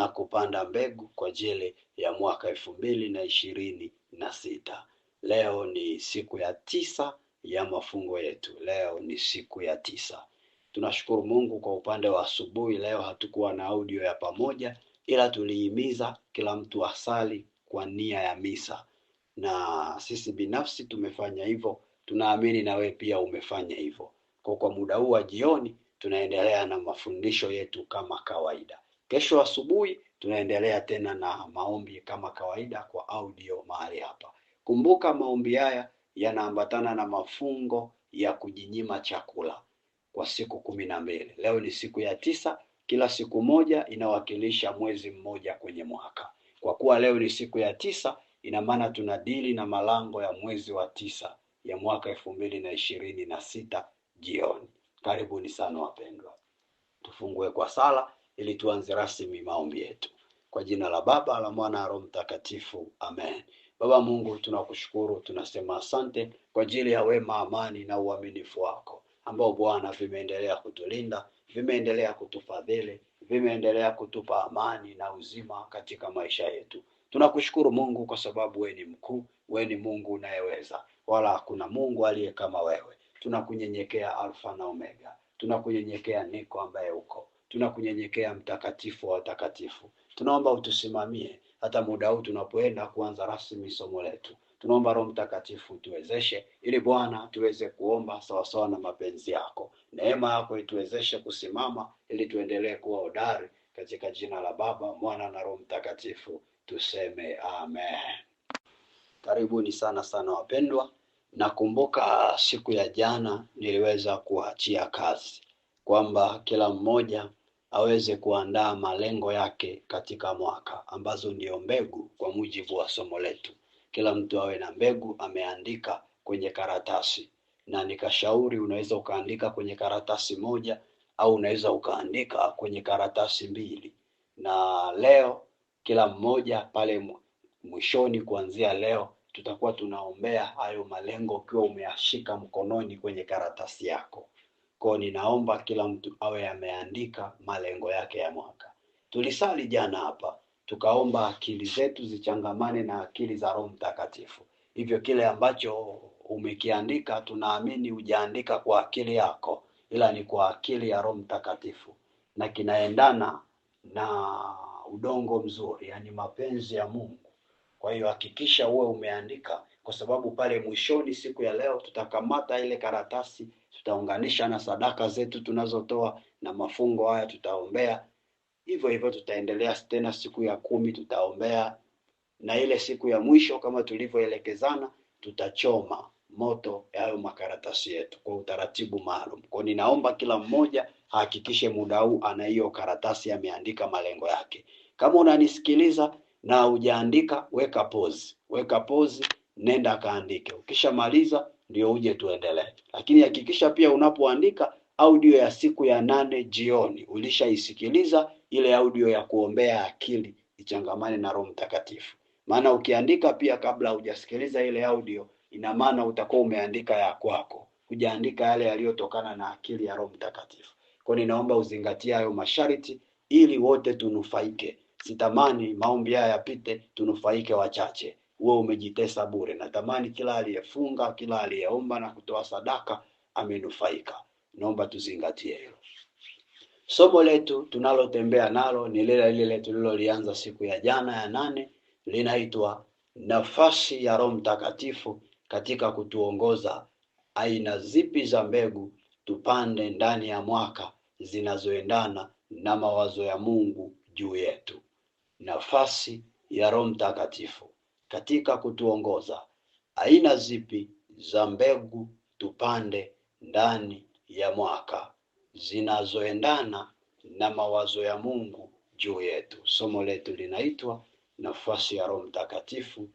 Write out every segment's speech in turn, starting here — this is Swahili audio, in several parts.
na kupanda mbegu kwa ajili ya mwaka 2026. Leo ni siku ya 9 ya mafungo yetu. Leo ni siku ya 9. Tunashukuru Mungu kwa upande wa asubuhi. Leo hatukuwa na audio ya pamoja, ila tulihimiza kila mtu asali kwa nia ya misa, na sisi binafsi tumefanya hivyo. Tunaamini na wewe pia umefanya hivyo. Kwa muda huu wa jioni tunaendelea na mafundisho yetu kama kawaida. Kesho asubuhi tunaendelea tena na maombi kama kawaida kwa audio mahali hapa. Kumbuka maombi haya yanaambatana na mafungo ya kujinyima chakula kwa siku 12. Leo ni siku ya 9. Kila siku moja inawakilisha mwezi mmoja kwenye mwaka. Kwa kuwa leo ni siku ya 9, ina maana tunadili na malango ya mwezi wa 9 ya mwaka 2026 jioni. Karibuni sana wapendwa. Tufungue kwa sala ili tuanze rasmi maombi yetu. Kwa jina la Baba, la Mwana na Roho Mtakatifu. Amen. Baba Mungu, tunakushukuru, tunasema asante kwa ajili ya wema, amani na uaminifu wako ambao Bwana vimeendelea kutulinda, vimeendelea kutufadhili, vimeendelea kutupa amani na uzima katika maisha yetu. Tunakushukuru Mungu kwa sababu wewe ni mkuu, wewe ni Mungu unayeweza, wala hakuna Mungu aliye kama wewe. Tunakunyenyekea Alfa na Omega. Tunakunyenyekea Niko ambaye uko. Tunakunyenyekea Mtakatifu wa watakatifu. Tunaomba utusimamie hata muda huu tunapoenda kuanza rasmi somo letu. Tunaomba Roho Mtakatifu tuwezeshe ili Bwana tuweze kuomba sawa sawa na mapenzi yako. Neema yako ituwezeshe kusimama ili tuendelee kuwa hodari, katika jina la Baba, Mwana na Roho Mtakatifu tuseme amen. Karibuni sana sana wapendwa. Nakumbuka siku ya jana niliweza kuachia kazi kwamba kila mmoja aweze kuandaa malengo yake katika mwaka, ambazo ndio mbegu kwa mujibu wa somo letu. Kila mtu awe na mbegu ameandika kwenye karatasi, na nikashauri unaweza ukaandika kwenye karatasi moja au unaweza ukaandika kwenye karatasi 2. Na leo kila mmoja pale mwishoni, kuanzia leo tutakuwa tunaombea hayo malengo ukiwa umeyashika mkononi kwenye karatasi yako. Kwa ninaomba kila mtu awe ameandika malengo yake ya mwaka. Tulisali jana hapa, tukaomba akili zetu zichangamane na akili za Roho Mtakatifu. Hivyo kile ambacho umekiandika, tunaamini hujaandika kwa akili yako, ila ni kwa akili ya Roho Mtakatifu, na kinaendana na udongo mzuri, yani mapenzi ya Mungu. Kwa hiyo hakikisha uwe umeandika, kwa sababu pale mwishoni siku ya leo tutakamata ile karatasi, tutaunganisha na sadaka zetu tunazotoa na mafungo haya tutaombea. Hivyo hivyo tutaendelea tena siku ya 10 tutaombea, na ile siku ya mwisho kama tulivyoelekezana tutachoma moto ya hayo makaratasi yetu kwa utaratibu maalum. Kwa ninaomba kila mmoja hakikishe muda huu ana hiyo karatasi ameandika malengo yake. Kama unanisikiliza na hujaandika, weka pause, nenda kaandike. Ukishamaliza ndio uje tuendelee. Lakini hakikisha pia unapoandika audio ya siku ya 8 jioni ulishaisikiliza ile audio ya kuombea akili ichangamane na Roho Mtakatifu. Maana ukiandika pia kabla hujasikiliza ile audio, ina maana utakuwa umeandika ya kwako, hujaandika yale yaliyotokana na akili ya Roho Mtakatifu. Kwa ninaomba uzingatie hayo masharti ili wote tunufaike. Sitamani maombi haya yapite tunufaike wachache, wewe umejitesa bure. Natamani kila aliyefunga, kila aliyeomba na kutoa sadaka amenufaika. Naomba tuzingatie hilo. Somo letu tunalotembea nalo ni lile tulilolianza siku ya jana ya 8, linaitwa nafasi ya Roho Mtakatifu katika kutuongoza. Aina zipi za mbegu tupande ndani ya mwaka zinazoendana na mawazo ya Mungu juu yetu. Nafasi ya Roho Mtakatifu katika kutuongoza. Aina zipi za mbegu tupande ndani ya mwaka zinazoendana na mawazo ya Mungu juu yetu. Somo letu linaitwa nafasi ya Roho Mtakatifu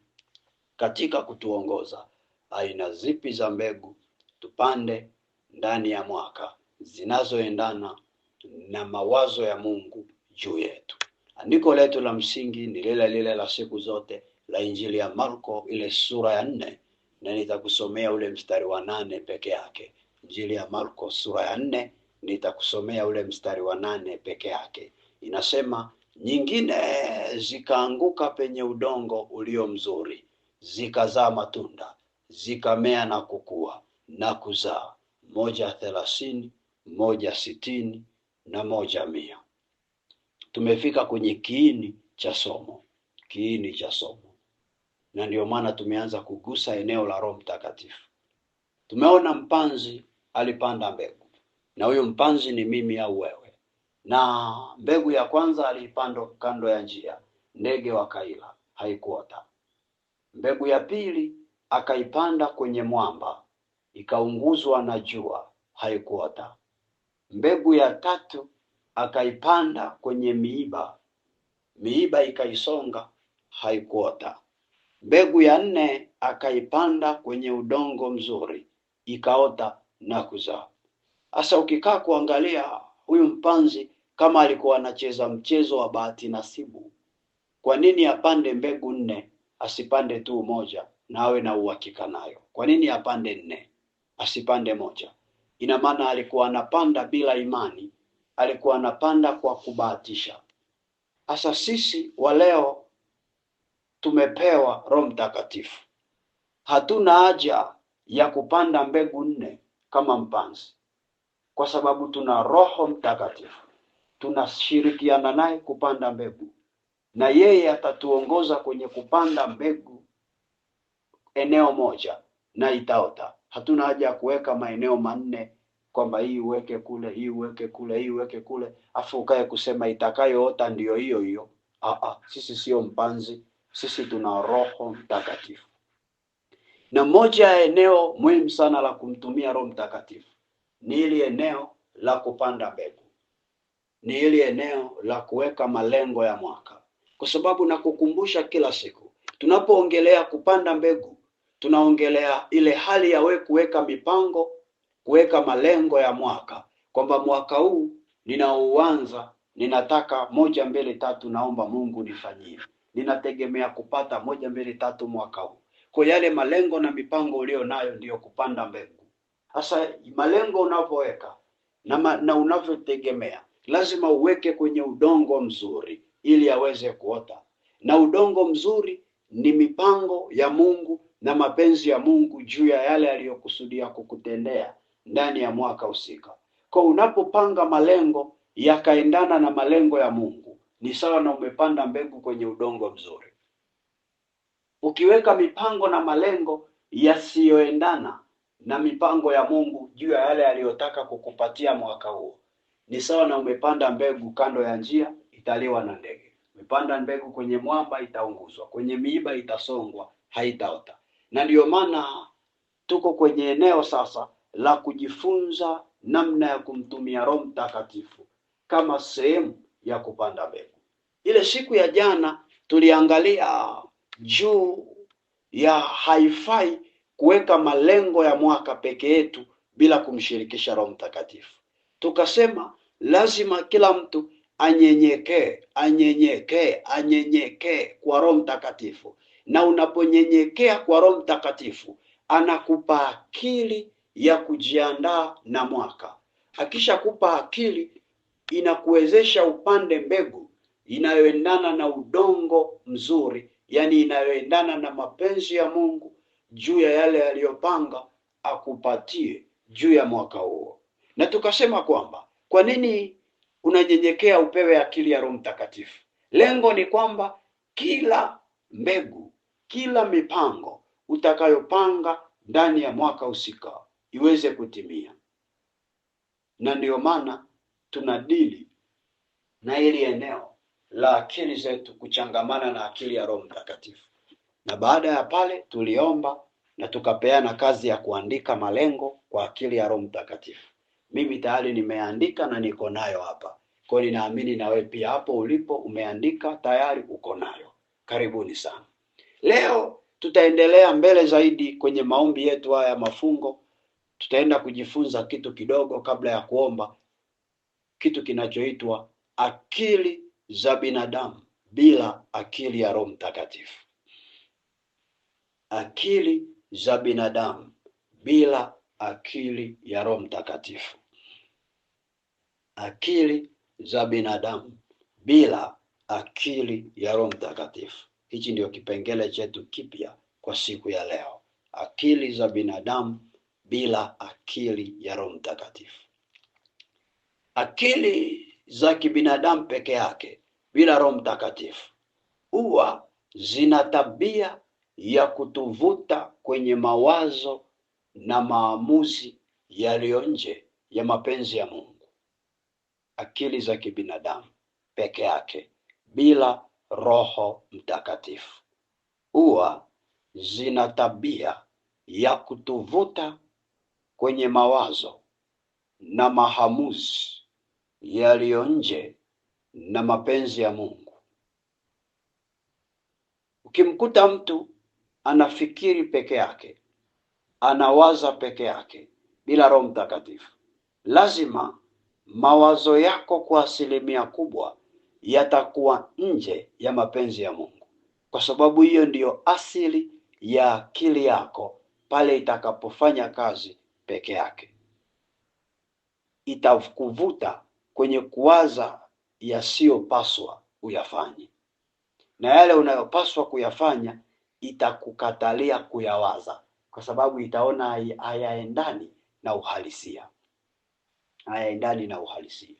katika kutuongoza. Aina zipi za mbegu tupande ndani ya mwaka zinazoendana na mawazo ya Mungu juu yetu. Andiko letu la msingi ni lile la siku zote la Injili ya Marko, ile sura ya 4, na nitakusomea ule mstari wa 8 peke yake. Injili ya Marko sura ya 4, nitakusomea ule mstari wa 8 peke yake. Inasema, nyingine zikaanguka penye udongo ulio mzuri, zikazaa matunda, zikamea na kukua na kuzaa, 130, 160 na 100. Tumefika kwenye kiini cha somo, na ndio maana tumeanza kugusa eneo la Roho Mtakatifu. Tumeona mpanzi alipanda mbegu, na huyo mpanzi ni mimi au wewe. Na mbegu ya kwanza aliipanda kando ya njia, ndege wakaila, haikuota. Mbegu ya pili akaipanda kwenye mwamba, ikaunguzwa na jua, haikuota. Mbegu ya tatu akaipanda kwenye miiba ikaisonga, haikuota. Mbegu ya nne akaipanda kwenye udongo mzuri, ikaota na kuzaa. Sasa ukikaa kuangalia huyu mpanzi kama alikuwa anacheza mchezo wa bahati nasibu. Kwa nini apande mbegu 4, asipande tu moja na awe na uhakika nayo? Kwa nini apande 4, asipande moja? Ina maana alikuwa anapanda bila imani, alikuwa anapanda kwa kubahatisha. Sasa sisi wa leo tumepewa Roho Mtakatifu. Hatuna haja ya kupanda mbegu 4 kama mpanzi, kwa sababu tuna Roho Mtakatifu. Tunashirikiana naye kupanda mbegu, na yeye atatuongoza kwenye kupanda mbegu eneo moja na itaota. Hatuna haja ya kuweka maeneo 4 kwamba hii uweke kule, hii uweke kule, hii uweke kule, afu ukae kusema itakayoota ndio hiyo hiyo. Sisi sio mpanzi, sisi tuna Roho Mtakatifu. Na moja ya eneo muhimu sana la kumtumia Roho Mtakatifu ni ile eneo la kupanda mbegu, ni ile eneo la kuweka malengo ya mwaka. Kwa sababu nakukumbusha kila siku, tunapoongelea kupanda mbegu, tunaongelea ile hali ya wewe kuweka mipango, kuweka malengo ya mwaka, kwamba mwaka huu ninaoanza ninataka 1, 2, 3, naomba Mungu nifanyie. Ninategemea kupata 1, 2, 3 mwaka huu. Kwa yale malengo na mipango ulio nayo ndio kupanda mbegu. Sasa malengo unapoweka na unavyotegemea, lazima uweke kwenye udongo mzuri ili aweze kuota. Na udongo mzuri ni mipango ya Mungu na mapenzi ya Mungu juu ya yale aliyokusudia kukutendea ndani ya mwaka husika. Kwa unapopanga malengo yakaendana na malengo ya Mungu, ni sawa na umepanda mbegu kwenye udongo mzuri. Ukiweka mipango na malengo yasiyoendana na mipango ya Mungu juu ya yale aliyotaka kukupatia mwaka huo, ni sawa na umepanda mbegu kando ya njia, italiwa na ndege. Umepanda mbegu kwenye mwamba, itaunguzwa. Kwenye miiba itasongwa, haitaota. Na ndio maana tuko kwenye eneo sasa la kujifunza namna ya kumtumia Roho Mtakatifu kama sehemu ya kupanda mbegu. Ile siku ya jana tuliangalia juu ya haifai kuweka malengo ya mwaka peke yetu bila kumshirikisha Roho Mtakatifu. Tukasema lazima kila mtu anyenyekee kwa Roho Mtakatifu. Na unaponyenyekea kwa Roho Mtakatifu, anakupa akili ya kujiandaa na mwaka. Akishakupa akili, inakuwezesha upande mbegu inayoendana na udongo mzuri, yani inayoendana na mapenzi ya Mungu juu ya yale aliyopanga akupatie juu ya mwaka huo. Na tukasema kwamba kwa nini unanyenyekea upewe akili ya Roho Mtakatifu? Lengo ni kwamba kila mbegu, kila mipango utakayopanga ndani ya mwaka husika iweze kutimia. Na ndio maana tunadili na ili eneo la akili zetu kuchangamana na akili ya Roho Mtakatifu. Na baada ya pale tuliomba na tukapeana kazi ya kuandika malengo kwa akili ya Roho Mtakatifu. Mimi tayari nimeandika na niko nayo hapa. Kwa hiyo ninaamini na wewe pia hapo ulipo umeandika tayari, uko nayo. Karibuni sana. Leo tutaendelea mbele zaidi kwenye maombi yetu haya mafungo. Tutaenda kujifunza kitu kidogo kabla ya kuomba, kitu kinachoitwa akili za binadamu bila akili ya Roho Mtakatifu. Akili za binadamu bila akili ya Roho Mtakatifu. Akili za binadamu bila akili ya Roho Mtakatifu. Hichi ndio kipengele chetu kipya kwa siku ya leo. Akili za binadamu bila akili ya Roho Mtakatifu. Akili za kibinadamu peke yake bila Roho Mtakatifu huwa zina tabia ya kutuvuta kwenye mawazo na maamuzi yaliyo nje ya mapenzi ya Mungu. Akili za kibinadamu peke yake bila Roho Mtakatifu huwa zina tabia ya kutuvuta kwenye mawazo na maamuzi yaliyo nje na mapenzi ya Mungu. Ukimkuta mtu anafikiri peke yake, anawaza peke yake bila Roho Mtakatifu, lazima mawazo yako kwa asilimia kubwa yatakuwa nje ya mapenzi ya Mungu, kwa sababu hiyo ndiyo asili ya akili yako pale itakapofanya kazi peke yake. Itakuvuta kwenye kuwaza yasiyopaswa uyafanye, na yale unayopaswa kuyafanya itakukatalia kuyawaza, kwa sababu itaona hayaendani na uhalisia. Hayaendani na uhalisia.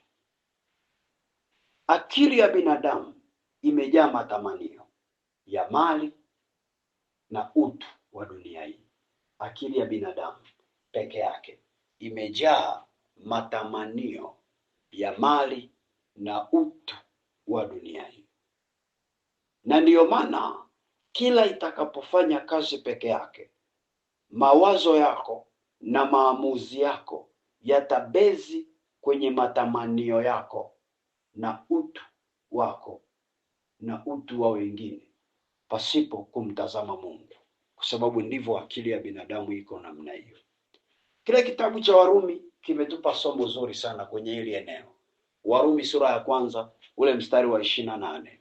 Akili ya binadamu imejaa matamanio ya mali na utu wa dunia hii. Akili ya binadamu peke yake imejaa matamanio ya mali na utu wa dunia hii. Na ndiyo maana kila itakapofanya kazi peke yake, mawazo yako na maamuzi yako yatabezi kwenye matamanio yako na utu wako na utu wa wengine, pasipo kumtazama Mungu, kwa sababu ndivyo akili ya binadamu iko namna hiyo. Kile kitabu cha Warumi kimetupa somo zuri sana kwenye hili eneo. Warumi sura ya kwanza ule mstari wa 28.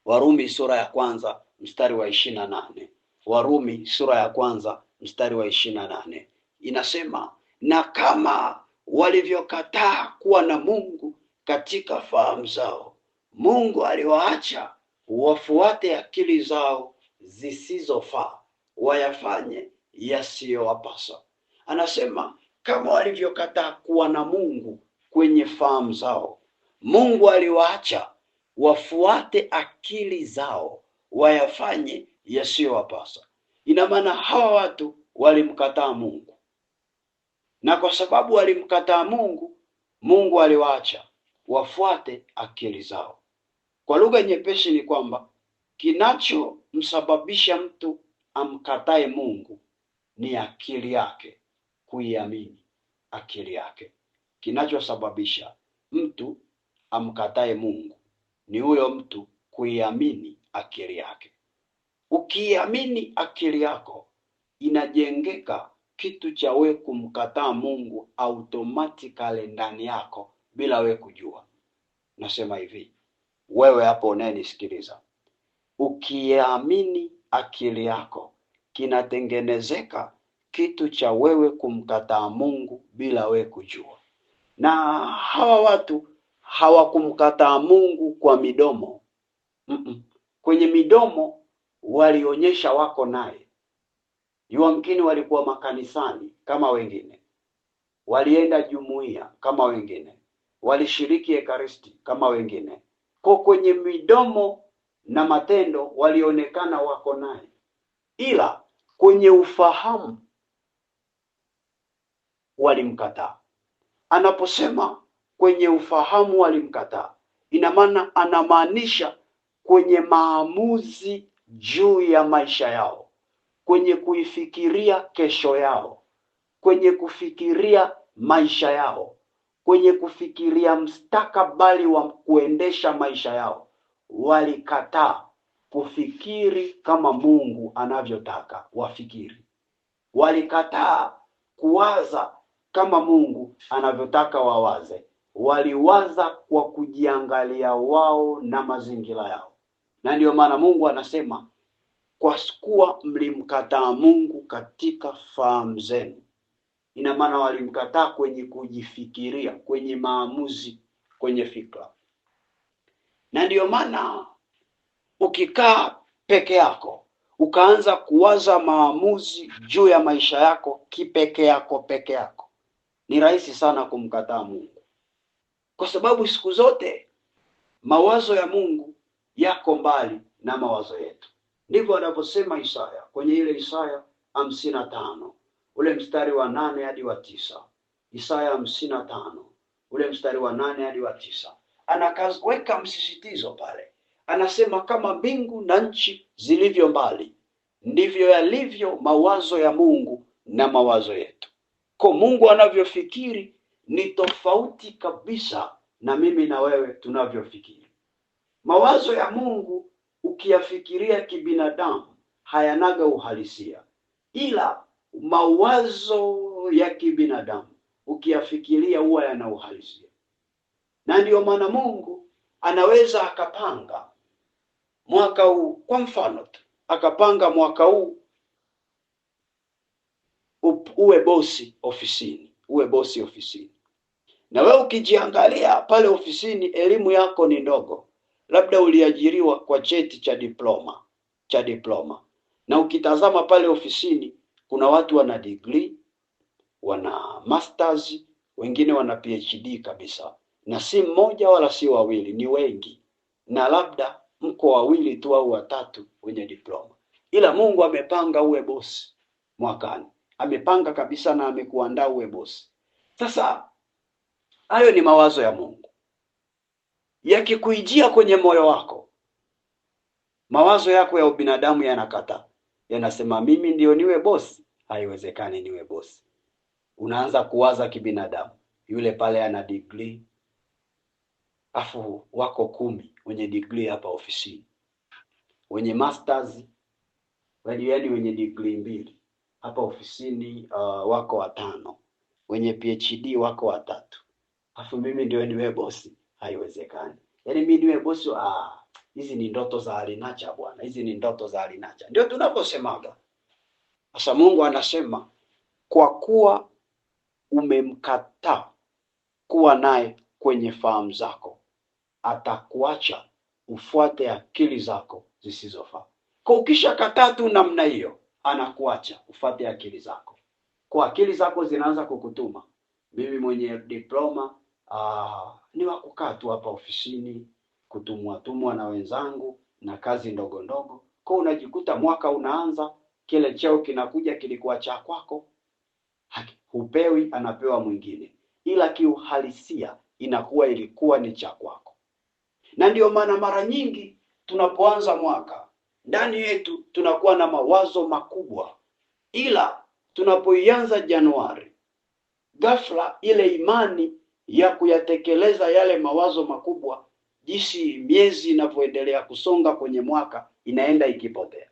Warumi sura ya kwanza mstari wa 28. Warumi sura ya kwanza mstari wa 28 inasema, na kama walivyokataa kuwa na Mungu katika fahamu zao, Mungu aliwaacha wafuate akili zao zisizofaa, wayafanye yasiyowapasa. Anasema kama walivyokataa kuwa na Mungu kwenye fahamu zao, Mungu aliwaacha wafuate akili zao, wayafanye yasiyowapasa. Ina maana hawa watu walimkataa Mungu, na kwa sababu walimkataa Mungu, Mungu aliwaacha wafuate akili zao. Kwa lugha nyepesi ni kwamba kinachomsababisha mtu amkatae Mungu ni akili yake, kuiamini akili yake. Kinachosababisha mtu amkatae Mungu ni huyo mtu kuiamini akili yake. Ukiamini akili yako, inajengeka kitu cha we kumkataa Mungu automatically ndani yako bila we kujua. Nasema hivi, wewe hapo unayenisikiliza, ukiamini akili yako, kinatengenezeka kitu cha wewe kumkataa Mungu bila we kujua. Na hawa watu hawakumkataa Mungu kwa midomo. Kwenye midomo walionyesha wako naye. Yamkini walikuwa makanisani kama wengine, walienda jumuiya kama wengine, walishiriki ekaristi kama wengine. Kwa kwenye midomo na matendo walionekana wako naye, ila kwenye ufahamu walimkataa. Anaposema kwenye ufahamu walimkataa, ina maana anamaanisha kwenye maamuzi juu ya maisha yao, kwenye kuifikiria kesho yao, kwenye kufikiria maisha yao, kwenye kufikiria mustakabali wa kuendesha maisha yao, walikataa kufikiri kama Mungu anavyotaka wafikiri. Walikataa kuwaza kama Mungu anavyotaka wawaze. Waliwaza kwa kujiangalia wao na mazingira yao. Na ndio maana Mungu anasema, kwa kuwa mlimkataa Mungu katika fahamu zenu. Ina maana walimkataa kwenye kujifikiria, kwenye maamuzi, kwenye fikra. Na ndiyo maana ukikaa peke yako ukaanza kuwaza maamuzi juu ya maisha yako peke yako, ni rahisi sana kumkataa Mungu, kwa sababu siku zote mawazo ya Mungu yako mbali na mawazo yetu. Ndivyo anavyosema Isaya kwenye ile Isaya 55 ule mstari wa 8 hadi wa 9. Isaya 55 ule mstari wa 8 hadi wa 9, anaweka msisitizo pale. Anasema kama mbingu na nchi zilivyo mbali, ndivyo yalivyo mawazo ya Mungu na mawazo yetu. Kwa Mungu anavyofikiri ni tofauti kabisa na mimi na wewe tunavyofikiri. Mawazo ya Mungu ukiyafikiria kibinadamu hayanaga uhalisia, ila mawazo ya kibinadamu ukiyafikiria huwa yana uhalisia. Na ndiyo maana Mungu anaweza akapanga mwaka huu, kwa mfano akapanga mwaka huu uwe bosi ofisini, na wewe ukijiangalia pale ofisini, elimu yako ni ndogo, labda uliajiriwa kwa cheti cha diploma, na ukitazama pale ofisini kuna watu wana degree, wana masters, wengine wana PhD kabisa, na si mmoja wala si wawili, ni wengi, na labda mko wawili tu au watatu wenye diploma. Ila Mungu amepanga uwe bosi mwakani, amepanga kabisa na amekuandaa uwe bosi. Sasa hayo ni mawazo ya Mungu. Yakikuijia kwenye moyo wako, mawazo yako ya ubinadamu yanakataa, yanasema mimi ndio niwe bosi, haiwezekani niwe bosi. Unaanza kuwaza kibinadamu, yule pale ana degree, afu wako 10 wenye degree hapa ofisini, wenye masters, yaani wenye degree 2 hapa ofisini wako 5, wenye PhD wako 3, afu mimi ndio niwe bosi, haiwezekani. Yaani mimi niwe bosi, hizi ni ndoto za alinacha bwana, hizi ni ndoto za alinacha. Ndio tunaposemaga. Sasa Mungu anasema kwa kuwa umemkataa kuwa naye kwenye fahamu zako, atakuacha ufuate akili zako zisizofaa. Kwa ukishakataa tu namna hiyo, anakuacha ufuate akili zako. Kwa akili zako zinaanza kukutuma. Mimi mwenye diploma ni wa kukaa tu hapa ofisini, kutumwa na wenzangu na kazi ndogo ndogo. Kwa unajikuta mwaka unaanza, kile cheo kinakuja kilikuwa cha kwako, hupewi, anapewa mwingine, ila kiuhalisia inakuwa ilikuwa ni cha kwako. Na ndio maana mara nyingi tunapoanza mwaka, ndani yetu tunakuwa na mawazo makubwa, ila tunapoianza Januari, ghafla ile imani ya kuyatekeleza yale mawazo makubwa, jinsi miezi inavyoendelea kusonga kwenye mwaka, inaenda ikipotea.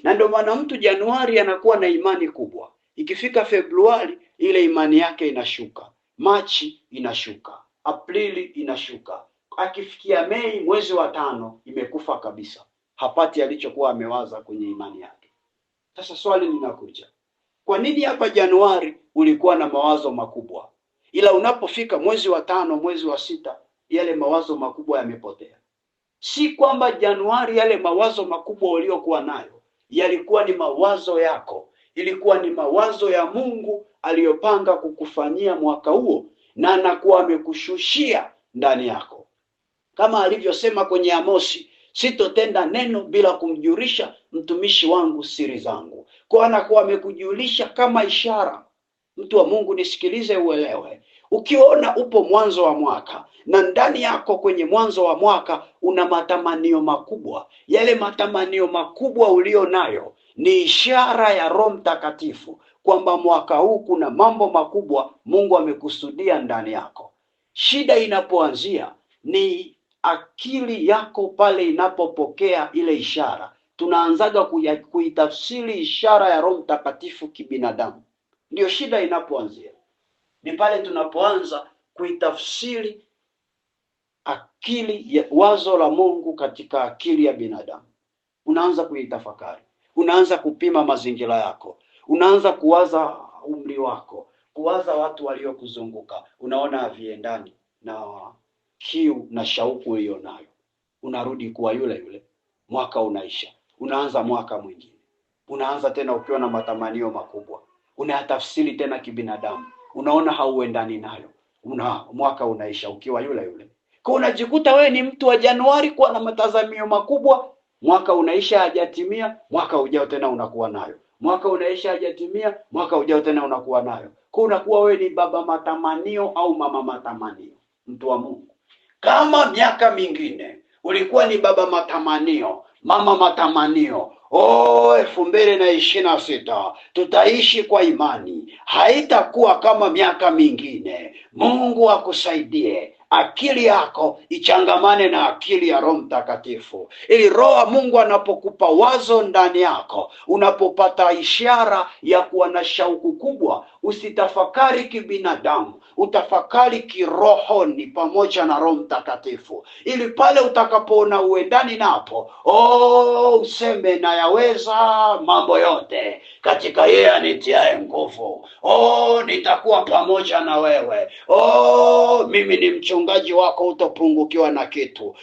Na ndio maana mtu Januari anakuwa na imani kubwa, ikifika Februari ile imani yake inashuka, Machi inashuka, Aprili inashuka, akifikia Mei mwezi wa 5 imekufa kabisa, hapati alichokuwa amewaza kwenye imani yake. Sasa swali linakuja, kwa nini hapa Januari ulikuwa na mawazo makubwa, ila unapofika mwezi wa 5, mwezi wa 6, yale mawazo makubwa yamepotea? Si kwamba Januari yale mawazo makubwa uliokuwa nayo yalikuwa ni mawazo yako, ilikuwa ni mawazo ya Mungu aliyopanga kukufanyia mwaka huo, na anakuwa amekushushia ndani yako, kama alivyosema kwenye Amosi, sitotenda neno bila kumjulisha mtumishi wangu siri zangu. Kwa anakuwa amekujulisha kama ishara. Mtu wa Mungu nisikilize uelewe, ukiona upo mwanzo wa mwaka na ndani yako kwenye mwanzo wa mwaka una matamanio makubwa, yale matamanio makubwa ulio nayo ni ishara ya Roho Mtakatifu kwamba mwaka huu kuna mambo makubwa Mungu amekusudia ndani yako. Shida inapoanzia ni akili yako pale inapopokea ile ishara. Tunaanzaga kuitafsiri ishara ya Roho Mtakatifu kibinadamu. Ndio shida inapoanzia. Ni pale tunapoanza kuitafsiri akili ya wazo la Mungu katika akili ya binadamu. Unaanza kuitafakari, unaanza kupima mazingira yako, unaanza kuwaza umri wako, kuwaza watu waliokuzunguka, unaona haviendani na kiu na shauku ulionayo. unarudi kuwa yule yule. Mwaka unaisha, unaanza mwaka mwingine, unaanza tena ukiwa na matamanio makubwa, unayatafsiri tena kibinadamu, unaona hauendani nayo, mwaka unaisha ukiwa yule yule. Kwa unajikuta wewe ni mtu wa Januari kuwa na matazamio makubwa, mwaka unaisha hajatimia, mwaka ujao tena unakuwa nayo, mwaka unaisha hajatimia, mwaka ujao tena unakuwa nayo. Kwa unakuwa wewe ni baba matamanio au mama matamanio. Mtu wa Mungu, kama miaka mingine ulikuwa ni baba matamanio, mama matamanio, 2026 tutaishi kwa imani, haitakuwa kama miaka mingine. Mungu akusaidie akili yako ichangamane na akili ya Roho Mtakatifu, ili Roho Mungu anapokupa wazo ndani yako, unapopata ishara ya kuwa na shauku kubwa, usitafakari kibinadamu, utafakari kirohoni pamoja na Roho Mtakatifu, ili pale utakapoona uendani napo, useme nayaweza mambo yote katika yeye anitiaye nguvu. Nitakuwa pamoja na wewe. Mimi ni mchungaji wako, utapungukiwa na kitu.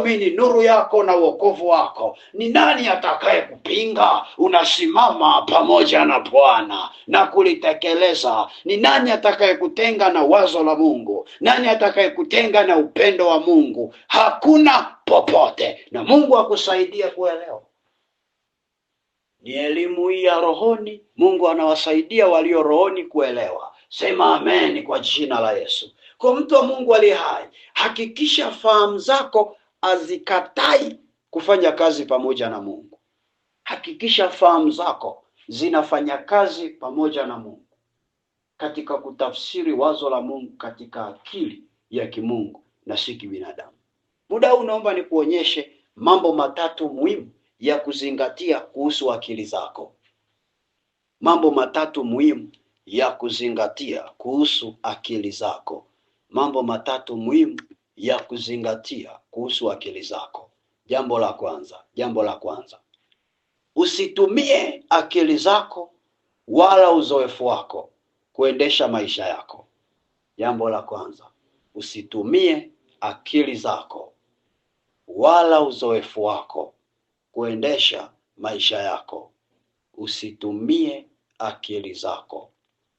Mimi ni nuru yako na wokovu wako. Ni nani atakaye kupinga? Unasimama pamoja na Bwana na kulitekeleza. Ni nani atakaye kutenga na wazo la Mungu? Nani atakaye kutenga na upendo wa Mungu? Hakuna popote. Na Mungu akusaidia kuelewa. Ni elimu hii ya rohoni, Mungu anawasaidia walio rohoni kuelewa. Sema amen kwa jina la Yesu. Kwa mtu wa Mungu aliye hai, hakikisha fahamu zako hazikatai kufanya kazi pamoja na Mungu. Hakikisha fahamu zako zinafanya kazi pamoja na Mungu katika kutafsiri wazo la Mungu katika akili ya kimungu na si kibinadamu. Muda huu naomba nikuonyeshe mambo matatu muhimu ya kuzingatia kuhusu akili zako. Mambo matatu muhimu ya kuzingatia kuhusu akili zako. Mambo matatu muhimu ya kuzingatia kuhusu akili zako. Jambo la kwanza. Usitumie akili zako wala uzoefu wako kuendesha maisha yako. Jambo la kwanza. Usitumie akili zako wala uzoefu wako kuendesha maisha yako. Usitumie akili zako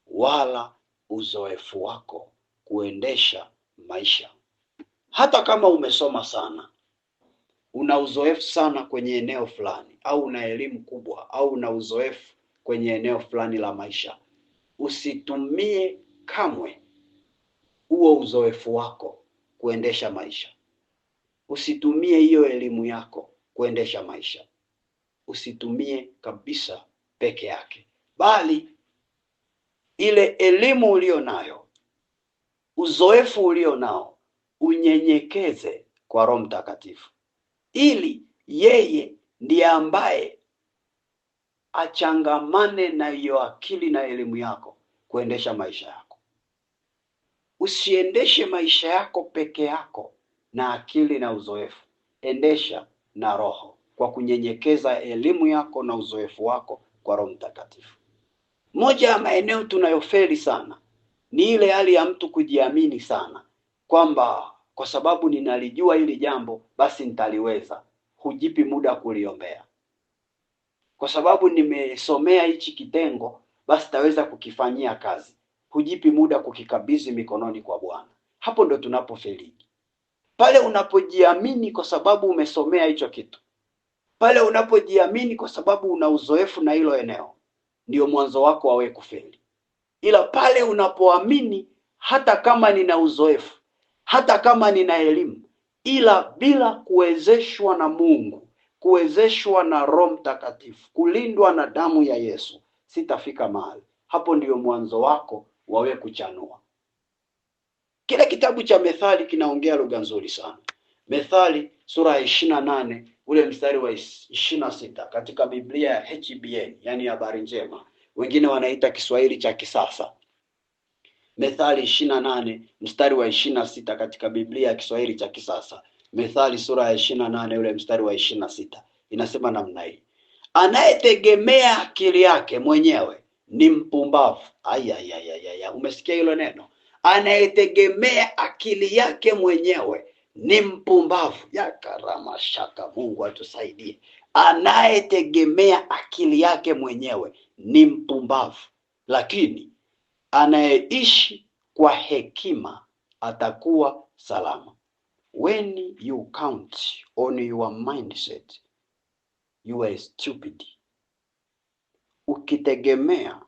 wala uzoefu wako kuendesha maisha. Hata kama umesoma sana, una uzoefu sana kwenye eneo fulani, au una elimu kubwa, au una uzoefu kwenye eneo fulani la maisha, usitumie kamwe huo uzoefu wako kuendesha maisha. Usitumie hiyo elimu yako kuendesha maisha. Usitumie kabisa peke yake, bali ile elimu ulio nayo, uzoefu ulio nao, unyenyekeze kwa Roho Mtakatifu, ili yeye ndiye ambaye achangamane na hiyo akili na elimu yako kuendesha maisha yako. Usiendeshe maisha yako peke yako na akili na uzoefu. Endesha na Roho kwa kunyenyekeza elimu yako na uzoefu wako kwa Roho Mtakatifu. Moja ya maeneo tunayofeli sana ni ile hali ya mtu kujiamini sana, kwamba kwa sababu ninalijua hili jambo basi nitaliweza. Hujipi muda kuliombea. Kwa sababu nimesomea hichi kitengo basi taweza kukifanyia kazi. Hujipi muda kukikabidhi mikononi kwa Bwana. Hapo ndo tunapofeli. Pale unapojiamini kwa sababu umesomea hicho kitu, pale unapojiamini kwa sababu una uzoefu na hilo eneo, ndio mwanzo wako wawe kufeli. Ila pale unapoamini, hata kama nina uzoefu, hata kama nina elimu, ila bila kuwezeshwa na Mungu, kuwezeshwa na Roho Mtakatifu, kulindwa na damu ya Yesu, sitafika mahali. Hapo ndio mwanzo wako wawe kuchanua. Kile kitabu cha Methali kinaongea lugha nzuri sana. Methali sura ya 28 ule mstari wa 26 katika Biblia ya HBN, yani habari njema, wengine wanaita Kiswahili cha kisasa. Methali 28 mstari wa 26 katika Biblia ya Kiswahili cha kisasa. Methali sura ya 28 ule mstari wa 26 inasema namna hii: anayetegemea akili yake mwenyewe ni mpumbavu. Umesikia hilo neno? Anayetegemea akili yake mwenyewe ni mpumbavu. Ya karama shaka, Mungu atusaidie. Anayetegemea akili yake mwenyewe ni mpumbavu, lakini anayeishi kwa hekima atakuwa salama. When you count on your mindset, you are stupid. Ukitegemea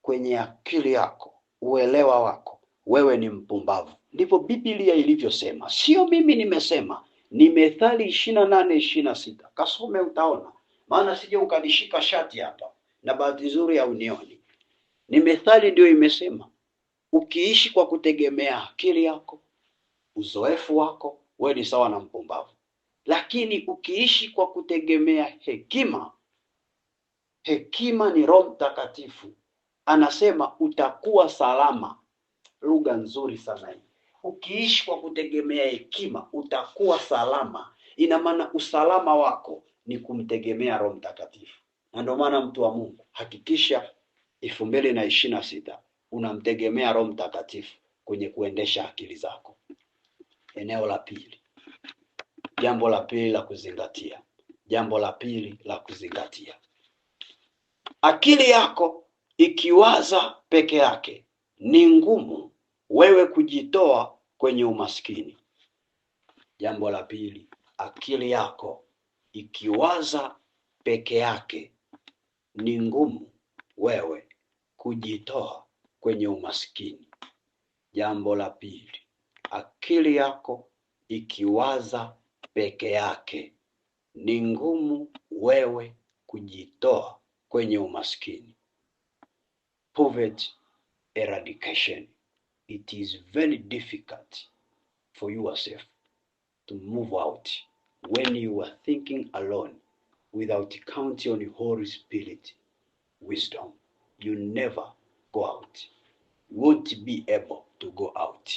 kwenye akili yako, uelewa wako, wewe ni mpumbavu. Ndivyo Biblia ilivyosema, sio mimi nimesema. Ni Methali 28:26. Kasome utaona, maana sije ukanishika shati hapa na bahati nzuri ya unioni. Ni Methali ndio imesema. Ukiishi kwa kutegemea akili yako, uzoefu wako, wewe ni sawa na mpumbavu. Lakini ukiishi kwa kutegemea hekima, hekima ni Roho Mtakatifu, anasema utakuwa salama. Lugha nzuri sana hii. Ukiishi kwa kutegemea hekima utakuwa salama. Ina maana usalama wako ni kumtegemea Roho Mtakatifu. Na ndio maana mtu wa Mungu, hakikisha 2026 unamtegemea Roho Mtakatifu kwenye kuendesha akili zako. Eneo la pili. Jambo la pili la kuzingatia. Jambo la pili la kuzingatia. Akili yako ikiwaza peke yake, ni ngumu wewe kujitoa kwenye umaskini. Jambo la pili, akili yako ikiwaza peke yake, ni ngumu wewe kujitoa kwenye umaskini. Jambo la pili, akili yako ikiwaza peke yake, ni ngumu wewe kujitoa kwenye umaskini. Poverty eradication. It is very difficult for yourself to move out when you are thinking alone without counting on the Holy Spirit wisdom. You never go out. You won't be able to go out.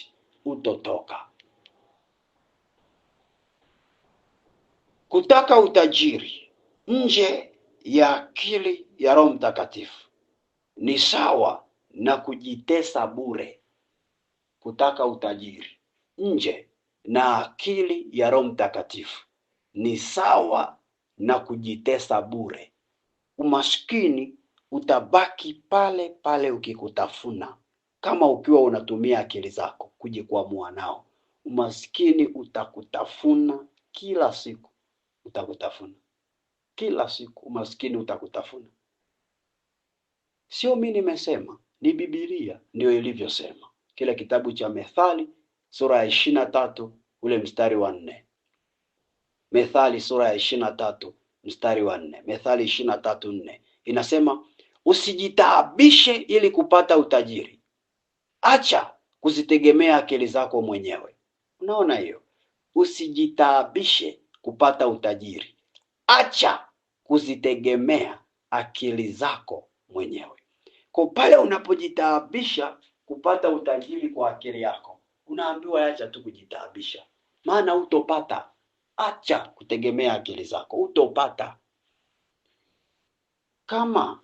Utotoka. Kutaka utajiri nje ya akili ya Roho Mtakatifu ni sawa na kujitesa bure. Kutaka utajiri nje na akili ya Roho Mtakatifu ni sawa na kujitesa bure. Umaskini utabaki pale pale ukikutafuna, kama ukiwa unatumia akili zako kujikwamua nao. Umaskini utakutafuna kila siku, utakutafuna kila siku. Umaskini utakutafuna. Sio mimi nimesema, ni Biblia ndio ilivyosema. Kile kitabu cha Methali sura ya 23 ule mstari wa 4. Methali sura ya 23 mstari wa 4. Methali 23:4 inasema, usijitaabishe ili kupata utajiri. Acha kuzitegemea akili zako mwenyewe. Unaona hiyo? Usijitaabishe kupata utajiri. Acha kuzitegemea akili zako mwenyewe. Kwa pale unapojitaabisha kupata utajiri kwa akili yako, unaambiwa acha tu kujitaabisha, maana utopata. Acha kutegemea akili zako, utopata. Kama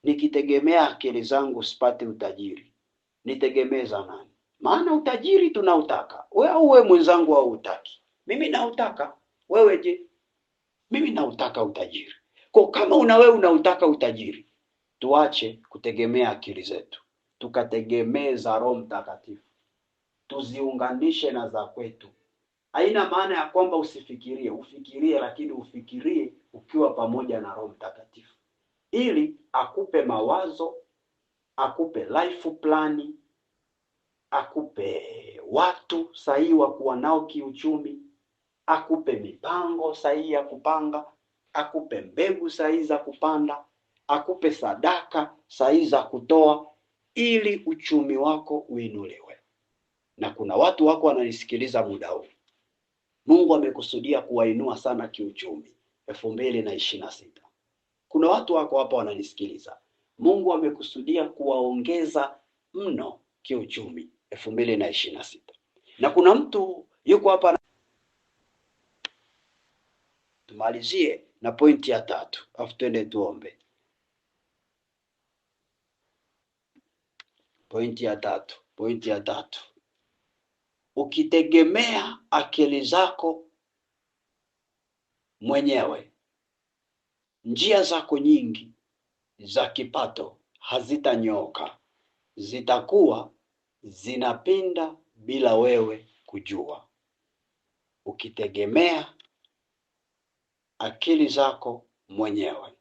nikitegemea akili zangu sipati utajiri, nitegemee za nani? Maana utajiri tunautaka. Wewe mwenzangu au utaki? Mimi nautaka. Wewe je? Mimi nautaka utajiri. Kwa kama wewe unautaka utajiri, tuache kutegemea akili zetu, tukategemee za Roho Mtakatifu, tuziunganishe na za kwetu. Haina maana ya kwamba usifikirie, ufikirie, lakini ufikirie ukiwa pamoja na Roho Mtakatifu, ili akupe mawazo, akupe life plan, akupe watu sahihi wa kuwa nao kiuchumi, akupe mipango sahihi ya kupanga, akupe mbegu sahihi za kupanda, akupe sadaka sahihi za kutoa, ili uchumi wako uinuliwe. Na kuna watu wako wananisikiliza muda huu, Mungu amekusudia kuwainua sana kiuchumi 2026. Kuna watu wako hapa wananisikiliza, Mungu amekusudia kuwaongeza mno kiuchumi 2026. Na kuna mtu yuko hapa. Tumalizie na pointi ya 3, afu twende tuombe. Pointi ya tatu. ukitegemea akili zako mwenyewe, njia zako nyingi za kipato hazitanyooka, zitakuwa zinapinda bila wewe kujua. Ukitegemea akili zako mwenyewe,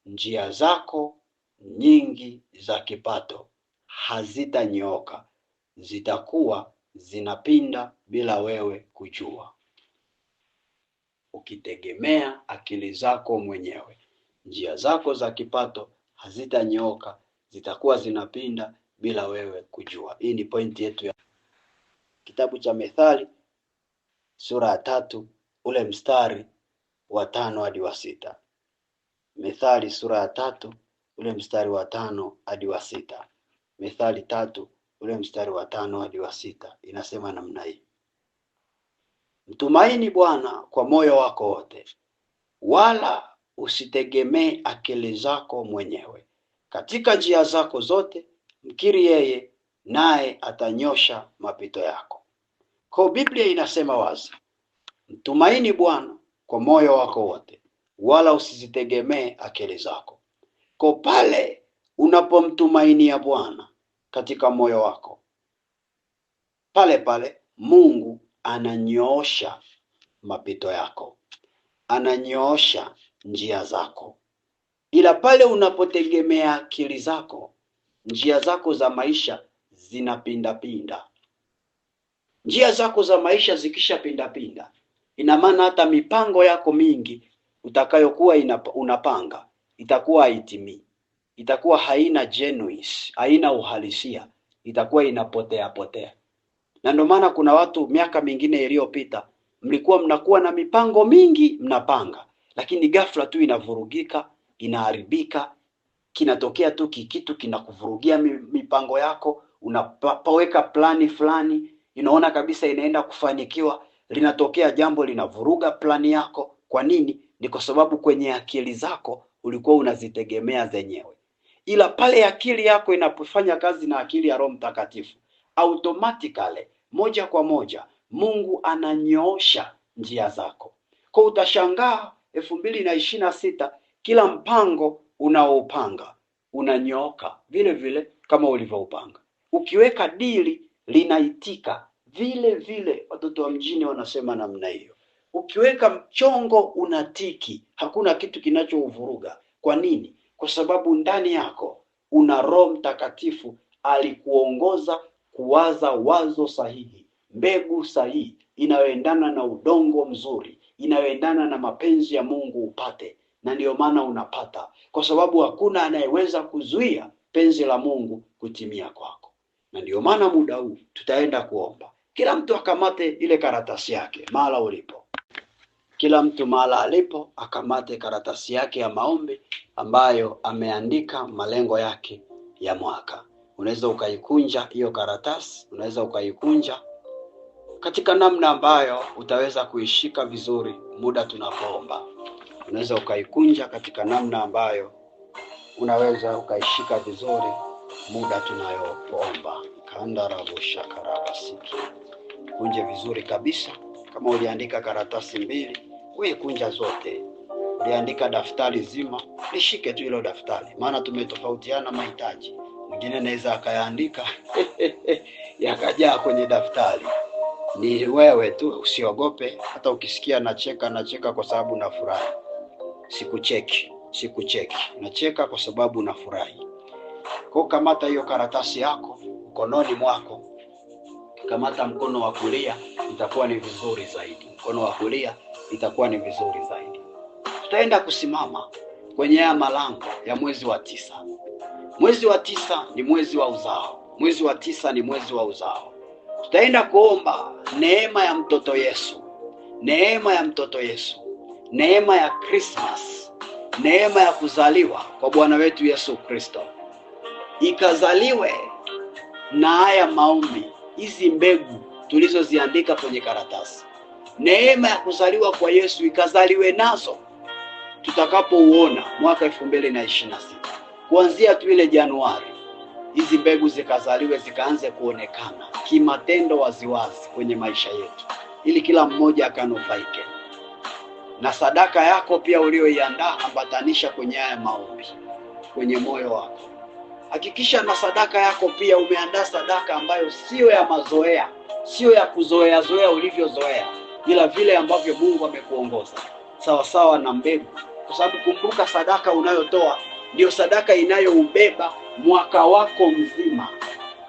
njia zako nyingi za kipato hazitanyooka, zitakuwa zinapinda bila wewe kujua. Ukitegemea akili zako mwenyewe, njia zako za kipato hazitanyooka, zitakuwa zinapinda bila wewe kujua. Hii ni pointi yetu ya kitabu cha Methali sura ya 3 ule mstari wa 5 hadi wa 6. Methali sura ya 3 ule mstari wa 5 hadi wa 6. Methali 3 ule mstari wa 5 hadi wa 6 inasema namna hii: mtumaini Bwana kwa moyo wako wote, wala usitegemee akili zako mwenyewe. Katika njia zako zote mkiri yeye, naye atanyosha mapito yako. Kwa Biblia inasema wazi, mtumaini Bwana kwa moyo wako wote, wala usizitegemee akili zako. Kwa pale unapomtumainia Bwana katika moyo wako, pale pale Mungu ananyoosha mapito yako, ananyoosha njia zako. Ila pale unapotegemea akili zako, njia zako za maisha zinapinda pinda. Njia zako za maisha zikisha pinda pinda, ina maana hata mipango yako mingi utakayokuwa unapanga itakuwa haitimii, itakuwa haina genuine, haina uhalisia, itakuwa inapotea potea. Na ndio maana kuna watu miaka mingine iliyopita mlikuwa mnakuwa na mipango mingi mnapanga, lakini ghafla tu inavurugika, inaharibika, kinatokea tu kitu kinakuvurugia mipango yako. Unapoweka plani fulani, inaona kabisa inaenda kufanikiwa, linatokea jambo linavuruga plani yako. Kwa nini? Ni kwa sababu kwenye akili zako ulikuwa unazitegemea zenyewe. Ila pale akili yako inapofanya kazi na akili ya Roho Mtakatifu, automatically, moja kwa moja, Mungu ananyoosha njia zako. Kwa utashangaa 2026 kila mpango unaopanga unanyooka vile vile kama ulivyoupanga. Ukiweka dili linaitika vile vile. Watoto wa mjini wanasema namna hiyo. Ukiweka mchongo unatiki, hakuna kitu kinachouvuruga. Kwa nini? Kwa sababu ndani yako una Roho Mtakatifu alikuongoza kuwaza wazo sahihi, mbegu sahihi, inayoendana na udongo mzuri, inayoendana na mapenzi ya Mungu upate. Na ndiyo maana unapata, kwa sababu hakuna anayeweza kuzuia penzi la Mungu kutimia kwako. Na ndiyo maana muda huu tutaenda kuomba. Kila mtu akamate ile karatasi yake mahala ulipo. Kila mtu mahala alipo akamate karatasi yake ya maombi ambayo ameandika malengo yake ya mwaka. Unaweza ukaikunja hiyo karatasi, unaweza ukaikunja katika namna ambayo utaweza kuishika vizuri muda tunapoomba. Unaweza ukaikunja katika namna ambayo unaweza ukaishika vizuri muda tunayoomba. Kandarabusha karabasiki. Kunje vizuri kabisa. Kama uliandika karatasi 2, wewe kunja zote. Uliandika daftari zima, lishike tu hilo daftari. Maana tumetofautiana mahitaji. Mwingine anaweza akayaandika yakajaa kwenye daftari. Ni wewe tu, usiogope. Hata ukisikia nacheka kwa sababu nafurahi. Sikucheki. Nacheka kwa sababu nafurahi. Kwa kamata hiyo karatasi yako mkononi mwako. Kamata mkono wa kulia, itakuwa ni vizuri zaidi. Mkono wa kulia itakuwa ni vizuri zaidi. Tutaenda kusimama kwenye haya malango ya mwezi wa 9. Mwezi wa 9 ni mwezi wa uzao. Mwezi wa 9 ni mwezi wa uzao. Tutaenda kuomba neema ya mtoto Yesu. Neema ya mtoto Yesu. Neema ya Christmas. Neema ya kuzaliwa kwa Bwana wetu Yesu Kristo. Ikazaliwe na haya maombi, hizi mbegu tulizoziandika kwenye karatasi. Neema ya kuzaliwa kwa Yesu ikazaliwe nazo tutakapouona mwaka 2026. Kuanzia tu ile Januari hizi mbegu zikazaliwe, zikaanze kuonekana kimatendo waziwazi kwenye maisha yetu, ili kila mmoja akanufaike. Na sadaka yako pia ulioiandaa, ambatanisha kwenye haya maombi kwenye moyo wako. Hakikisha na sadaka yako pia umeandaa sadaka ambayo sio ya mazoea, sio ya kuzoea ulivyozoea, ila vile ambavyo Mungu amekuongoza, sawa sawa na mbegu. Kwa sababu kumbuka, sadaka unayotoa ndio sadaka inayoubeba mwaka wako mzima.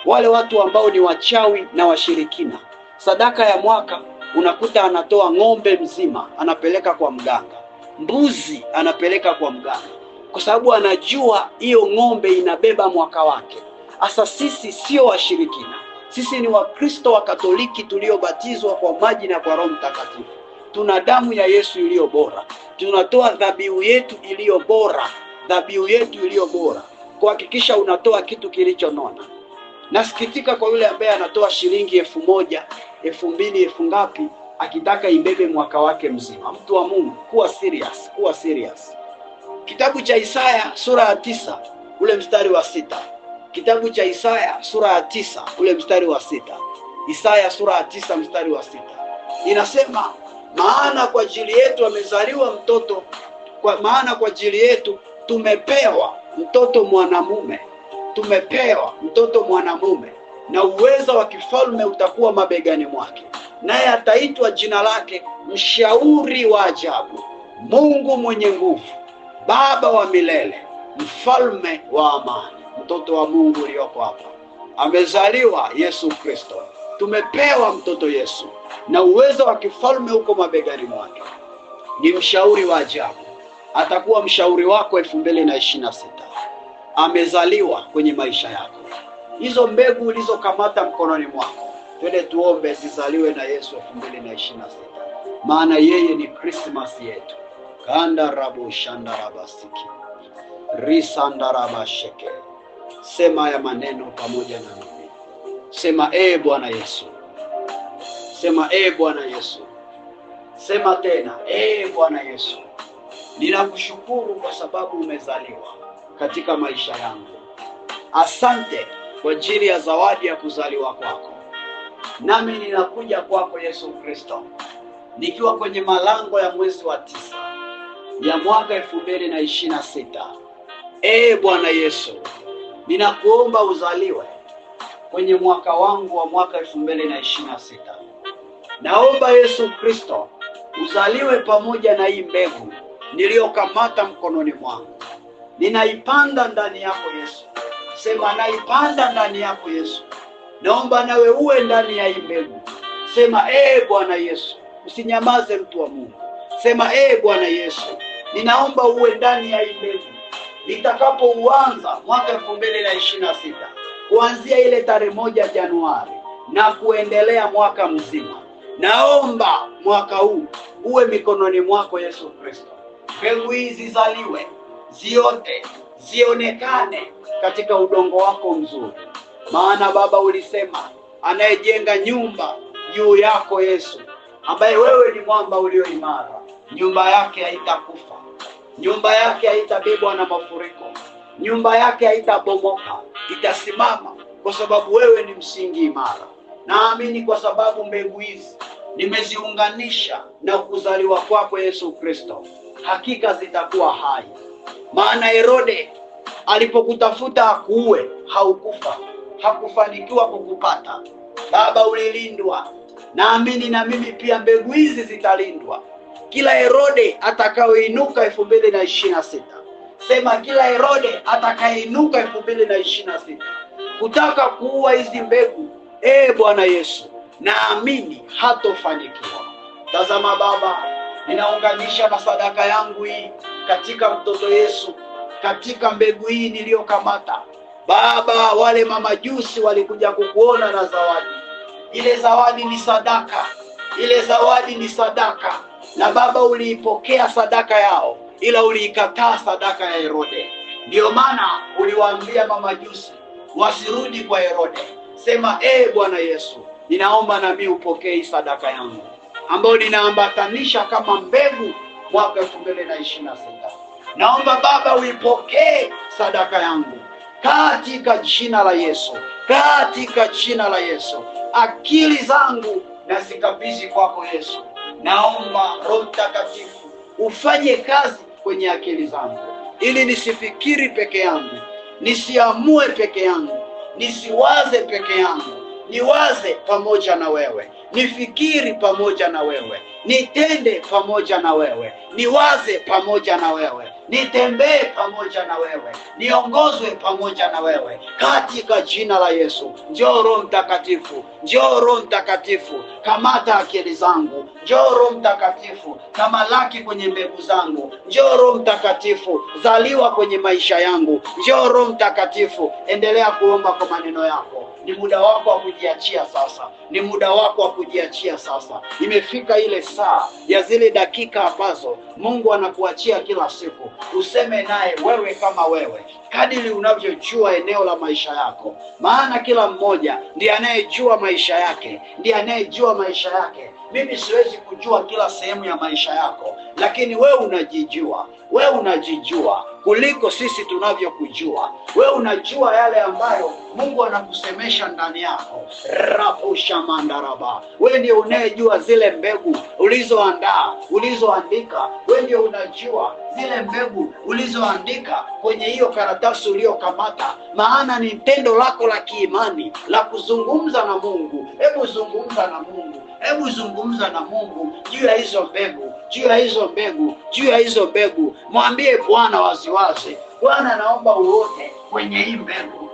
Wale watu ambao ni wachawi na washirikina, sadaka ya mwaka unakuta anatoa ng'ombe mzima anapeleka kwa mganga, mbuzi anapeleka kwa mganga, kwa sababu anajua hiyo ng'ombe inabeba mwaka wake. Asa sisi sio washirikina, sisi ni Wakristo wa Katoliki tuliobatizwa kwa maji na kwa Roho Mtakatifu. Tuna damu ya Yesu iliyo bora, tunatoa dhabihu yetu iliyo bora, kuhakikisha unatoa kitu kilichonona. Nasikitika kwa yule ambaye anatoa shilingi 1,000, 2,000, ngapi, akitaka ibebe mwaka wake mzima. Mtu wa Mungu, kuwa serious. Kitabu cha Isaya sura ya 9 ule mstari wa 6. Kitabu cha Isaya sura ya 9 ule mstari wa 6. Isaya sura ya 9 mstari wa 6. Inasema, maana kwa ajili yetu amezaliwa mtoto, maana kwa ajili yetu tumepewa mtoto mwanamume, na uweza wa kifalme utakuwa mabegani mwake, naye ataitwa jina lake Mshauri wa Ajabu, Mungu mwenye nguvu, Baba wa milele, Mfalme wa amani. Mtoto wa Mungu uliyoko hapa amezaliwa, Yesu Kristo. Tumepewa mtoto Yesu, na uwezo wa kifalme uko mabegani mwake. Ni mshauri wa ajabu, atakuwa mshauri wako 2026. Amezaliwa kwenye maisha yako. Hizo mbegu ulizokamata mkononi mwako, twende tuombe zizaliwe na Yesu 2026, maana yeye ni Christmas yetu. Kanda rabu shanda rabasiki risanda rabasheke. Sema ya maneno pamoja na mimi. Sema, Bwana Yesu. Sema, Bwana Yesu. Sema tena, Bwana Yesu, ninakushukuru kwa sababu umezaliwa katika maisha yangu. Asante kwa ajili ya zawadi ya kuzaliwa kwako. Nami ninakuja kwako Yesu Kristo, nikiwa kwenye malango ya mwezi wa 9 ya mwaka 2026. Bwana Yesu, ninakuomba uzaliwe kwenye mwaka wangu wa mwaka 2026. Naomba Yesu Kristo uzaliwe pamoja na hii mbegu niliyokamata mkononi mwangu. Ninaipanda ndani yako Yesu. Sema, naipanda ndani yako Yesu. Naomba nawe uwe ndani ya hii mbegu. Sema, Bwana Yesu. Usinyamaze mtu wa Mungu. Sema, Bwana Yesu, ninaomba uwe ndani ya hii mbegu. Nitakapouanza mwaka 2026, kuanzia ile tarehe 1 Januari na kuendelea mwaka mzima, naomba mwaka huu uwe mikononi mwako Yesu Kristo. Mbegu hizi zizaliwe, ziote, zionekane katika udongo wako mzuri. Maana Baba ulisema, anayejenga nyumba juu yako Yesu, ambaye wewe ni mwamba ulio imara, nyumba yake haitakufa, nyumba yake haitabebwa na mafuriko, nyumba yake haitabomoka, itasimama, kwa sababu wewe ni msingi imara. Naamini kwa sababu mbegu hizi nimeziunganisha na kuzaliwa kwako Yesu Kristo, hakika zitakuwa hai. Maana Herode alipokutafuta akuue, haukufa, hakufanikiwa kukupata. Baba, ulilindwa. Naamini na mimi pia mbegu hizi zitalindwa. Kila Herode atakayoinuka 2026, sema, kila Herode atakayeinuka 2026 kutaka kuua hizi mbegu, Bwana Yesu, naamini hatofanikiwa. Tazama Baba, ninaunganisha na sadaka yangu hii katika mtoto Yesu, katika mbegu hii niliyokamata. Baba, wale mamajusi walikuja kukuona na zawadi. Ile zawadi ni sadaka, ile zawadi ni sadaka. Na Baba, uliipokea sadaka yao, ila uliikataa sadaka ya Herode. Ndio maana uliwaambia mamajusi wasirudi kwa Herode. Sema, Bwana Yesu, ninaomba na mimi upokee sadaka yangu ambayo ninaambatanisha kama mbegu mwaka 2026. Naomba Baba uipokee sadaka yangu katika jina la Yesu, katika jina la Yesu. Akili zangu nazikabidhi kwako Yesu. Naomba Roho Mtakatifu ufanye kazi kwenye akili zangu, ili nisifikiri peke yangu, nisiamue peke yangu, nisiwaze peke yangu, niwaze pamoja na wewe, nifikiri pamoja na wewe, nitende pamoja na wewe, niwaze pamoja na wewe, nitembee pamoja na wewe, niongozwe pamoja na wewe, katika jina la Yesu. Njoo Roho Mtakatifu, njoo Roho Mtakatifu, kamata akili zangu. Njoo Roho Mtakatifu, tamalaki kwenye mbegu zangu. Njoo Roho Mtakatifu, zaliwa kwenye maisha yangu. Njoo Roho Mtakatifu, endelea kuomba kwa maneno yako. Ni muda wako wa kujiachia sasa, ni muda wako wa kujiachia sasa. Imefika ile saa ya zile dakika ambazo Mungu anakuachia kila siku, useme naye wewe kama wewe, kadiri unavyojua eneo la maisha yako. Maana kila mmoja ndiye anayejua maisha yake, ndiye anayejua maisha yake. Mimi siwezi kujua kila sehemu ya maisha yako, lakini wewe unajijua. Wewe unajijua kuliko sisi tunavyokujua. Wewe unajua yale ambayo Mungu anakusemesha ndani yako. Rapushamandaraba. Wewe ndio unayejua zile mbegu ulizoandaa, ulizoandika. Wewe ndio unajua zile mbegu ulizoandika kwenye hiyo karatasi uliyokamata. Maana ni tendo lako la kiimani la kuzungumza na Mungu. Hebu zungumza na Mungu. Hebu zungumza na Mungu juu ya hizo mbegu, juu ya hizo mbegu, juu ya hizo mbegu. Mwambie Bwana waziwazi, Bwana naomba uote kwenye hii mbegu,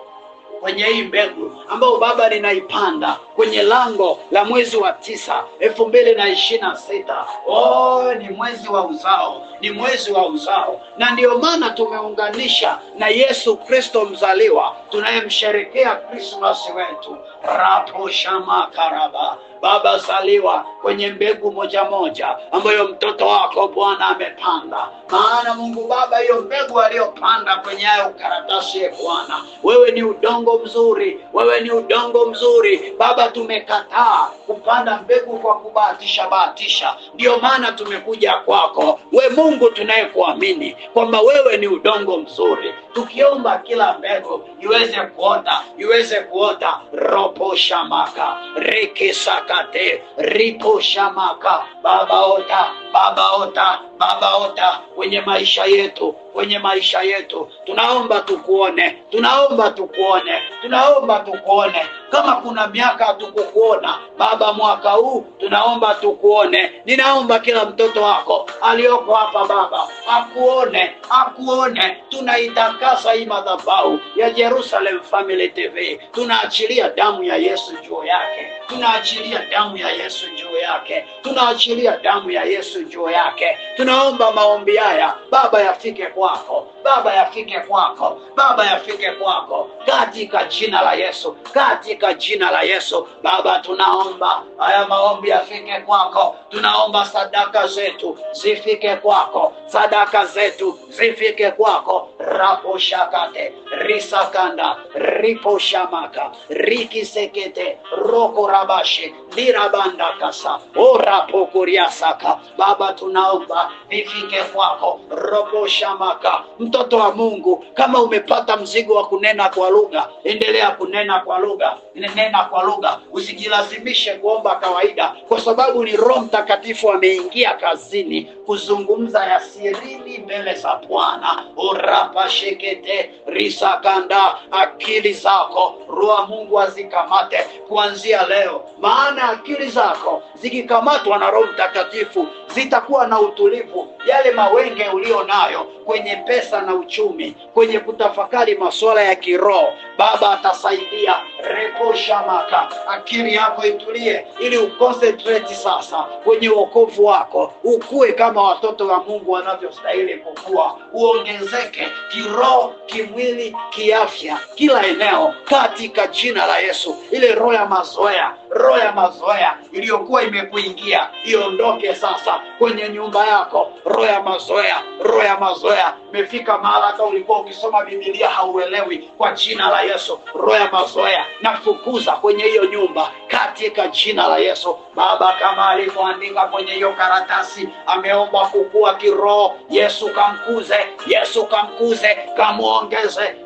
kwenye hii mbegu ambayo Baba ninaipanda kwenye lango la mwezi wa 9, 2026. Oh, ni mwezi wa uzao, ni mwezi wa uzao. Na ndio maana tumeunganisha na Yesu Kristo mzaliwa, tunayemsherekea Krismasi wetu. Raposhamakaraba. Baba, zaliwa kwenye mbegu moja moja ambayo mtoto wako Bwana amepanda. Maana Mungu Baba, hiyo mbegu aliyopanda kwenye hayo karatasi ya Bwana, wewe ni udongo mzuri, wewe ni udongo mzuri. Baba, tumekataa kupanda mbegu kwa kubahatisha. Ndio maana tumekuja kwako, we Mungu tunayekuamini kwamba wewe ni udongo mzuri, tukiomba kila mbegu iweze kuota, iweze kuota. Roposhamaka rekesakate riposhamaka. Baba ota, Baba ota, Baba ota kwenye maisha yetu, kwenye maisha yetu. Tunaomba tukuone, tunaomba tukuone, tunaomba tukuone. Kama kuna miaka hatukukuona Baba, mwaka huu tunaomba tukuone. Ninaomba kila mtoto wako aliyoko hapa Baba akuone, akuone. Tunaitakasa hii madhabahu ya Jerusalem Family TV, tunaachilia damu ya Yesu juu yake, tunaachilia damu ya Yesu juu yake, tunaachilia damu ya Yesu juu yake. Tunaomba maombi haya Baba yafike kwako, Baba yafike kwako, Baba yafike kwako, katika jina la Yesu, katika jina la Yesu. Baba, tunaomba haya maombi yafike kwako. Tunaomba sadaka zetu zifike kwako, sadaka zetu zifike kwako. Raposhakate risakanda riposhamaka rikisekete rokorabashi dirabandakasa orapokuriasaka. Baba, tunaomba vifike kwako. Roposhamaka. Mtoto wa Mungu, kama umepata mzigo wa kunena kwa lugha, endelea kunena kwa lugha, nena kwa lugha. Usijilazimishe kuomba kawaida, kwa sababu ni Roho Mtakatifu ameingia kazini kuzungumza ya sirini mbele za Bwana. Orapashekete risakanda. Akili zako Roho Mungu azikamate kuanzia leo, maana akili zako zikikamatwa na Roho Mtakatifu zitakuwa na utulivu. Yale mawenge ulio nayo kwenye pesa na uchumi, kwenye kutafakari masuala ya kiroho, Baba atasaidia. Reposhamaka. Akili yako itulie, ili uconcentrate sasa kwenye wokovu wako, ukue kama watoto wa Mungu wanavyostahili kukua, uongezeke kiroho, kimwili, kiafya, kila eneo, katika jina la Yesu. Ile roho ya mazoea, roho ya mazoea iliyokuwa imekuingia iondoke sasa kwenye nyumba yako. Roho ya mazoea, roho ya mazoea imefika mahali hata ulikuwa ukisoma Biblia hauelewi. Kwa jina la Yesu, roho ya mazoea nafukuza kwenye hiyo nyumba katika jina la Yesu. Baba, kama alivyoandika kwenye hiyo karatasi, ameomba kukua kiroho. Yesu kamkuze, Yesu kamkuze.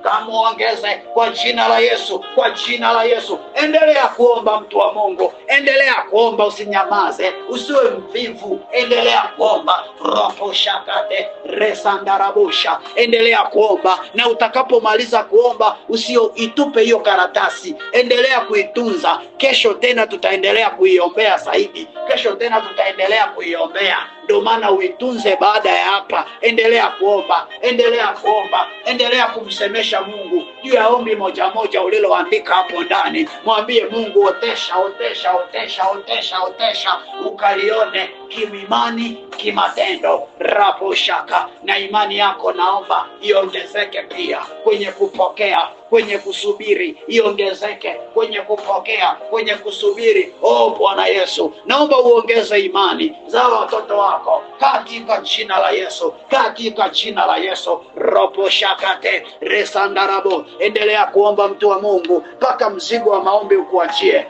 kamuongeze kwa jina la Yesu, kwa jina la Yesu. Endelea kuomba mtu wa Mungu, endelea kuomba, usinyamaze, usiwe mvivu, endelea kuomba. Roposhakate resandarabusha, endelea kuomba, na utakapomaliza kuomba itupe hiyo karatasi, endelea kuitunza. Kesho tena tutaendelea kuiombea zaidi, kesho tena tutaendelea kuiombea. Ndio maana uitunze baada ya hapa. Endelea kuomba, endelea kuomba, endelea kumsemesha Mungu juu ya ombi moja moja uliloandika hapo ndani. Mwambie Mungu, otesha, otesha, otesha, otesha, otesha, ukalione kimimani, kimatendo. Raposhaka, na imani yako naomba iongezeke pia kwenye kupokea, kwenye kusubiri, iongezeke kwenye kupokea, kwenye kusubiri. Bwana Yesu, naomba uongeze imani za watoto wako katika jina la Yesu, katika jina la Yesu. Roposhakate resandarabo. Endelea kuomba mtu wa Mungu mpaka mzigo wa maombi ukuachie.